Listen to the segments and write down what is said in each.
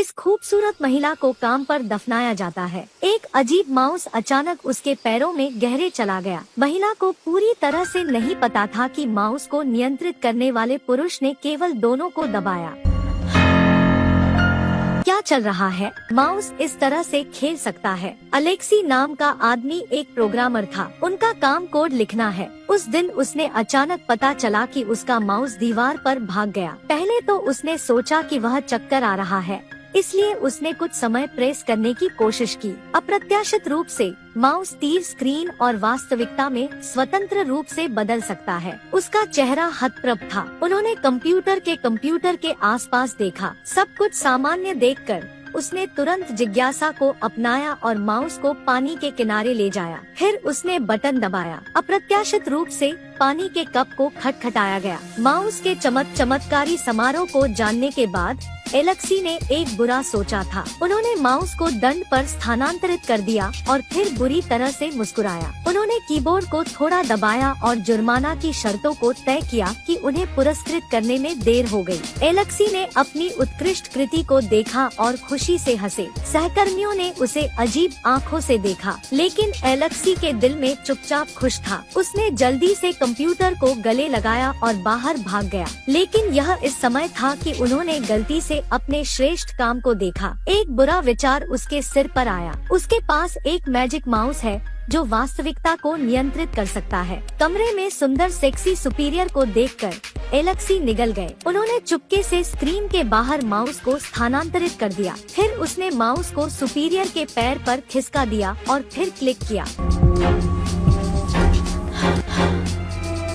इस खूबसूरत महिला को काम पर दफनाया जाता है। एक अजीब माउस अचानक उसके पैरों में गहरे चला गया। महिला को पूरी तरह से नहीं पता था कि माउस को नियंत्रित करने वाले पुरुष ने केवल दोनों को दबाया। क्या चल रहा है? माउस इस तरह से खेल सकता है। अलेक्सी नाम का आदमी एक प्रोग्रामर था। उनका काम कोड लिखना है। उस दिन उसने अचानक पता चला कि उसका माउस दीवार पर भाग गया। पहले तो उसने सोचा कि वह चक्कर आ रहा है, इसलिए उसने कुछ समय प्रेस करने की कोशिश की। अप्रत्याशित रूप से माउस तीर स्क्रीन और वास्तविकता में स्वतंत्र रूप से बदल सकता है। उसका चेहरा हतप्रभ था। उन्होंने कंप्यूटर के आसपास देखा। सब कुछ सामान्य देखकर उसने तुरंत जिज्ञासा को अपनाया और माउस को पानी के किनारे ले जाया। फिर उसने बटन दबाया। अप्रत्याशित रूप से पानी के कप को खटखटाया गया। माउस के चमत्कारी समारोह को जानने के बाद एलेक्सी ने एक बुरा सोचा था। उन्होंने माउस को दंड पर स्थानांतरित कर दिया और फिर बुरी तरह से मुस्कुराया। उन्होंने कीबोर्ड को थोड़ा दबाया और जुर्माना की शर्तों को तय किया कि उन्हें पुरस्कृत करने में देर हो गई। एलेक्सी ने अपनी उत्कृष्ट कृति को देखा और खुशी से हंसे। सहकर्मियों ने उसे अजीब आँखों से देखा, लेकिन एलेक्सी के दिल में चुपचाप खुश था। उसने जल्दी से कंप्यूटर को गले लगाया और बाहर भाग गया। लेकिन यह इस समय था कि उन्होंने गलती से अपने श्रेष्ठ काम को देखा। एक बुरा विचार उसके सिर पर आया। उसके पास एक मैजिक माउस है जो वास्तविकता को नियंत्रित कर सकता है। कमरे में सुंदर सेक्सी सुपीरियर को देखकर एलेक्सी निगल गए। उन्होंने चुपके से स्क्रीन के बाहर माउस को स्थानांतरित कर दिया। फिर उसने माउस को सुपीरियर के पैर पर खिसका दिया और फिर क्लिक किया।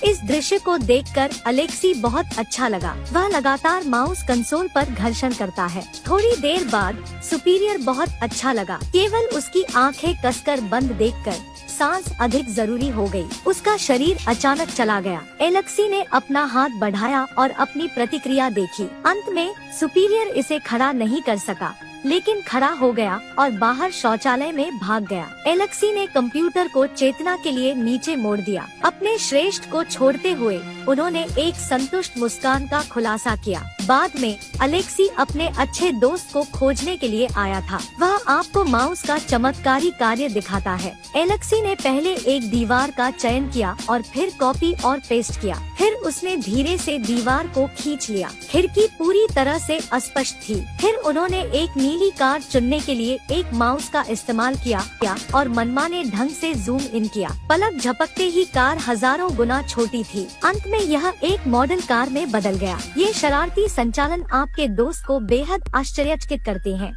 इस दृश्य को देखकर अलेक्सी बहुत अच्छा लगा। वह लगातार माउस कंसोल पर घर्षण करता है। थोड़ी देर बाद सुपीरियर बहुत अच्छा लगा। केवल उसकी आंखें कसकर बंद देखकर सांस अधिक जरूरी हो गई। उसका शरीर अचानक चला गया। एलेक्सी ने अपना हाथ बढ़ाया और अपनी प्रतिक्रिया देखी। अंत में सुपीरियर इसे खड़ा नहीं कर सका, लेकिन खड़ा हो गया और बाहर शौचालय में भाग गया। एलेक्सी ने कंप्यूटर को चेतना के लिए नीचे मोड़ दिया। अपने श्रेष्ठ को छोड़ते हुए उन्होंने एक संतुष्ट मुस्कान का खुलासा किया। बाद में अलेक्सी अपने अच्छे दोस्त को खोजने के लिए आया था। वह आपको माउस का चमत्कारी कार्य दिखाता है। एलेक्सी ने पहले एक दीवार का चयन किया और फिर कॉपी और पेस्ट किया। फिर उसने धीरे से दीवार को खींच लिया। खिड़की पूरी तरह से अस्पष्ट थी। फिर उन्होंने एक नीली कार चुनने के लिए एक माउस का इस्तेमाल किया और मनमाने ढंग से जूम इन किया। पलक झपकते ही कार हजारों गुना छोटी थी। अंत में यह एक मॉडल कार में बदल गया। ये शरारती संचालन आपके दोस्त को बेहद आश्चर्यचकित करते हैं।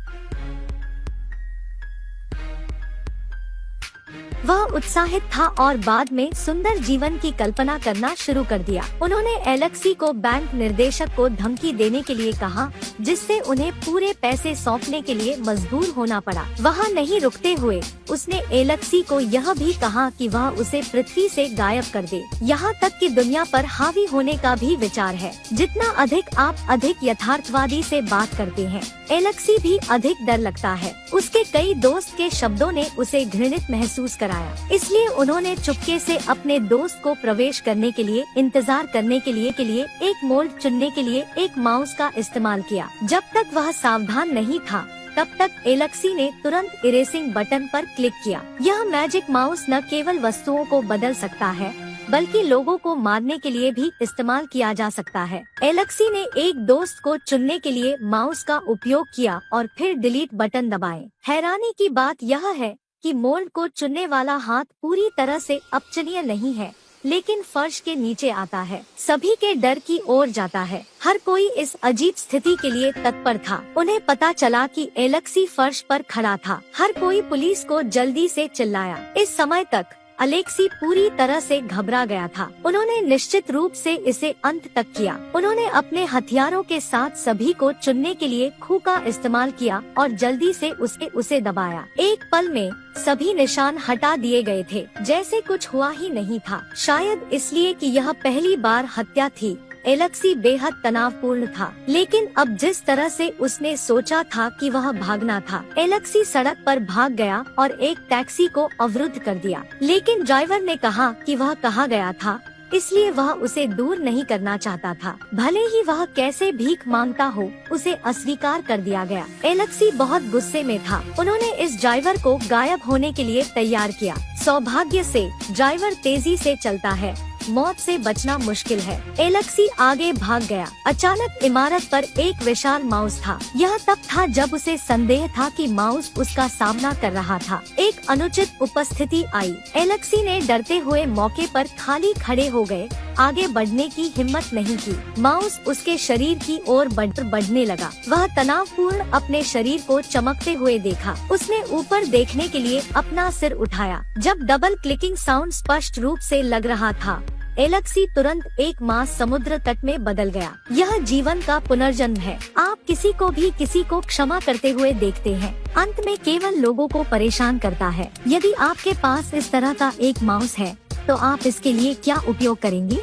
वह उत्साहित था और बाद में सुंदर जीवन की कल्पना करना शुरू कर दिया। उन्होंने एलेक्सी को बैंक निर्देशक को धमकी देने के लिए कहा, जिससे उन्हें पूरे पैसे सौंपने के लिए मजबूर होना पड़ा। वहाँ नहीं रुकते हुए उसने एलेक्सी को यह भी कहा कि वह उसे पृथ्वी से गायब कर दे। यहाँ तक कि दुनिया पर हावी होने का भी विचार है। जितना अधिक आप अधिक यथार्थवादी से बात करते हैं, एलेक्सी भी अधिक डर लगता है। उसके कई दोस्त के शब्दों ने उसे घृणित महसूस कराया। इसलिए उन्होंने चुपके से अपने दोस्त को प्रवेश करने के लिए इंतजार करने के लिए एक मोल्ड चुनने के लिए एक माउस का इस्तेमाल किया। जब तक वह सावधान नहीं था, तब तक एलेक्सी ने तुरंत इरेसिंग बटन पर क्लिक किया। यह मैजिक माउस न केवल वस्तुओं को बदल सकता है, बल्कि लोगों को मारने के लिए भी इस्तेमाल किया जा सकता है। एलेक्सी ने एक दोस्त को चुनने के लिए माउस का उपयोग किया और फिर डिलीट बटन दबाए। हैरानी की बात यह है कि मोल्ड को चुनने वाला हाथ पूरी तरह से अपचनीय नहीं है, लेकिन फर्श के नीचे आता है। सभी के डर की ओर जाता है। हर कोई इस अजीब स्थिति के लिए तत्पर था। उन्हें पता चला कि एलेक्सी फर्श पर खड़ा था। हर कोई पुलिस को जल्दी से चिल्लाया। इस समय तक अलेक्सी पूरी तरह से घबरा गया था। उन्होंने निश्चित रूप से इसे अंत तक किया। उन्होंने अपने हथियारों के साथ सभी को चुनने के लिए खूह का इस्तेमाल किया और जल्दी से उसे दबाया। एक पल में सभी निशान हटा दिए गए थे, जैसे कुछ हुआ ही नहीं था। शायद इसलिए कि यह पहली बार हत्या थी। एलेक्सी बेहद तनावपूर्ण था, लेकिन अब जिस तरह से उसने सोचा था कि वह भागना था, एलेक्सी सड़क पर भाग गया और एक टैक्सी को अवरुद्ध कर दिया। लेकिन ड्राइवर ने कहा कि वह कहाँ गया था, इसलिए वह उसे दूर नहीं करना चाहता था। भले ही वह कैसे भीख मांगता हो, उसे अस्वीकार कर दिया गया। एलेक्सी बहुत गुस्से में था। उन्होंने इस ड्राइवर को गायब होने के लिए तैयार किया। सौभाग्य से ड्राइवर तेजी से चलता है, मौत से बचना मुश्किल है। एलेक्सी आगे भाग गया। अचानक इमारत पर एक विशाल माउस था। यह तब था जब उसे संदेह था कि माउस उसका सामना कर रहा था। एक अनुचित उपस्थिति आई। एलेक्सी ने डरते हुए मौके पर खाली खड़े हो गए, आगे बढ़ने की हिम्मत नहीं की। माउस उसके शरीर की ओर बढ़ने लगा। वह तनावपूर्ण अपने शरीर को चमकते हुए देखा। उसने ऊपर देखने के लिए अपना सिर उठाया। जब डबल क्लिकिंग साउंड स्पष्ट रूप से लग रहा था, एलेक्सी तुरंत एक मास समुद्र तट में बदल गया। यह जीवन का पुनर्जन्म है। आप किसी को क्षमा करते हुए देखते हैं, अंत में केवल लोगों को परेशान करता है। यदि आपके पास इस तरह का एक माउस है, तो आप इसके लिए क्या उपयोग करेंगी?